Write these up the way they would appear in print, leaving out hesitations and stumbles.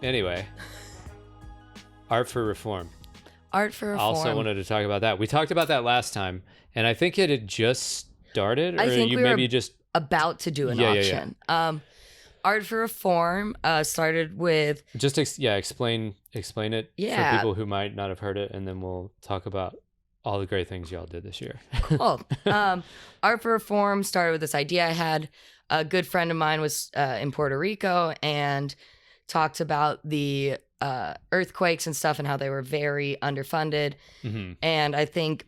Anyway, Art for Reform. Art for Reform. Also wanted to talk about that. We talked about that last time, and I think it had just started, or I think you we maybe were just about to do an auction. Art for Reform started with just explain it for people who might not have heard it, and then we'll talk about all the great things y'all did this year. Cool. Art for Reform started with this idea I had. A good friend of mine was in Puerto Rico and talked about the earthquakes and stuff and how they were very underfunded. Mm-hmm. And I think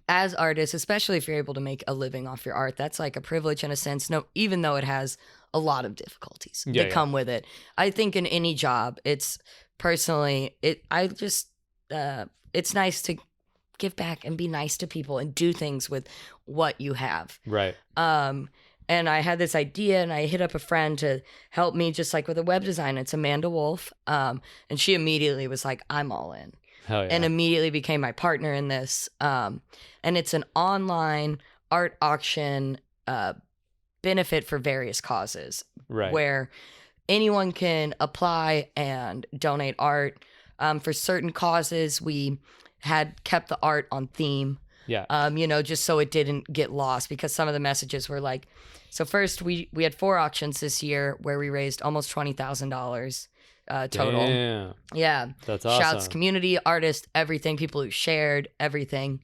as artists, especially if you're able to make a living off your art, that's like a privilege in a sense. No, even though it has a lot of difficulties that come with it. I think in any job, it's personally, it's nice to give back and be nice to people and do things with what you have. Right. And I had this idea and I hit up a friend to help me just like with a web design. It's Amanda Wolf. And she immediately was like, I'm all in. Hell yeah. And immediately became my partner in this. And it's an online art auction benefit for various causes. Right. Where anyone can apply and donate art. For certain causes, we had kept the art on theme. Yeah. Just so it didn't get lost, because some of the messages were like, so first we had 4 auctions this year where we raised almost $20,000 total. Damn. Yeah. That's awesome. Shouts, community, artists, everything, people who shared everything.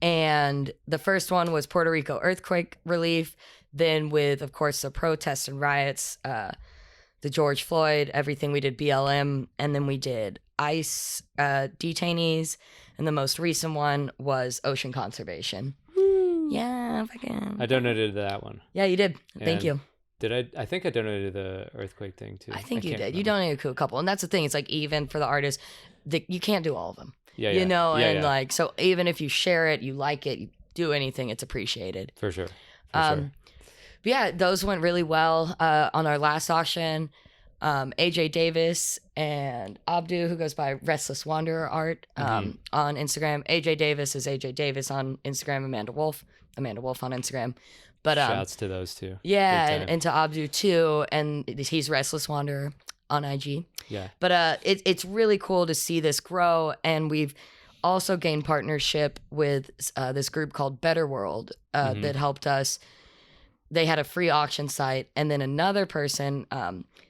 And the first one was Puerto Rico earthquake relief. Then with, of course, the protests and riots, the George Floyd, everything, we did BLM, and then we did ICE detainees, and the most recent one was ocean conservation. Woo. Yeah, fucking. I donated to that one. Yeah, you did. Thank you. Did I think I donated to the earthquake thing too. I think you did. Remember. You donated to a couple, and that's the thing. It's like even for the artists, you can't do all of them. Yeah, you know, yeah, and like so even if you share it, you like it, you do anything, it's appreciated. For sure. But yeah, those went really well on our last auction. AJ Davis and Abdu, who goes by Restless Wanderer Art on Instagram. AJ Davis is AJ Davis on Instagram. Amanda Wolf on Instagram. But shouts to those two. Yeah, and to Abdu too, and he's Restless Wanderer on IG. Yeah. But it's really cool to see this grow, and we've also gained partnership with this group called Better World that helped us. They had a free auction site, and then another person,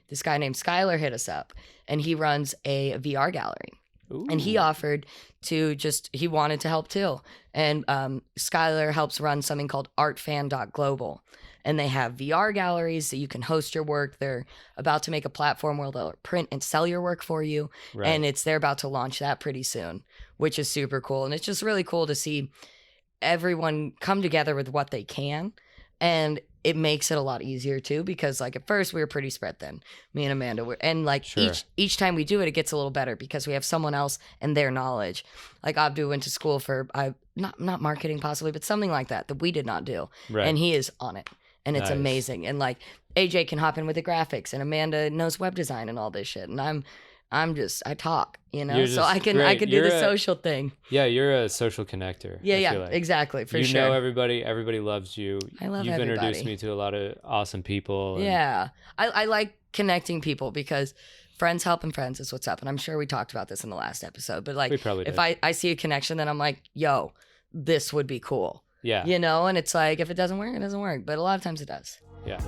this guy named Skylar, hit us up, and he runs a VR gallery. Ooh. And he offered to he wanted to help too. And Skylar helps run something called artfan.global. And they have VR galleries that you can host your work. They're about to make a platform where they'll print and sell your work for you. Right. And they're about to launch that pretty soon, which is super cool. And it's just really cool to see everyone come together with what they can. And it makes it a lot easier too, because like at first we were pretty spread thin, me and Amanda were, and like sure. each time we do it, it gets a little better because we have someone else and their knowledge. Like Abdu went to school for not marketing possibly, but something like that we did not do, right. And he is on it, and it's amazing. And like AJ can hop in with the graphics, and Amanda knows web design and all this shit, and I talk, so I can do the social thing. Yeah, you're a social connector. Yeah, like. Exactly, for sure. You know everybody loves you. I love You've everybody. Introduced me to a lot of awesome people. Yeah, I like connecting people because friends helping friends is what's up. And I'm sure we talked about this in the last episode, but like if I see a connection, then I'm like, yo, this would be cool. Yeah. And it's like, if it doesn't work, it doesn't work. But a lot of times it does. Yeah.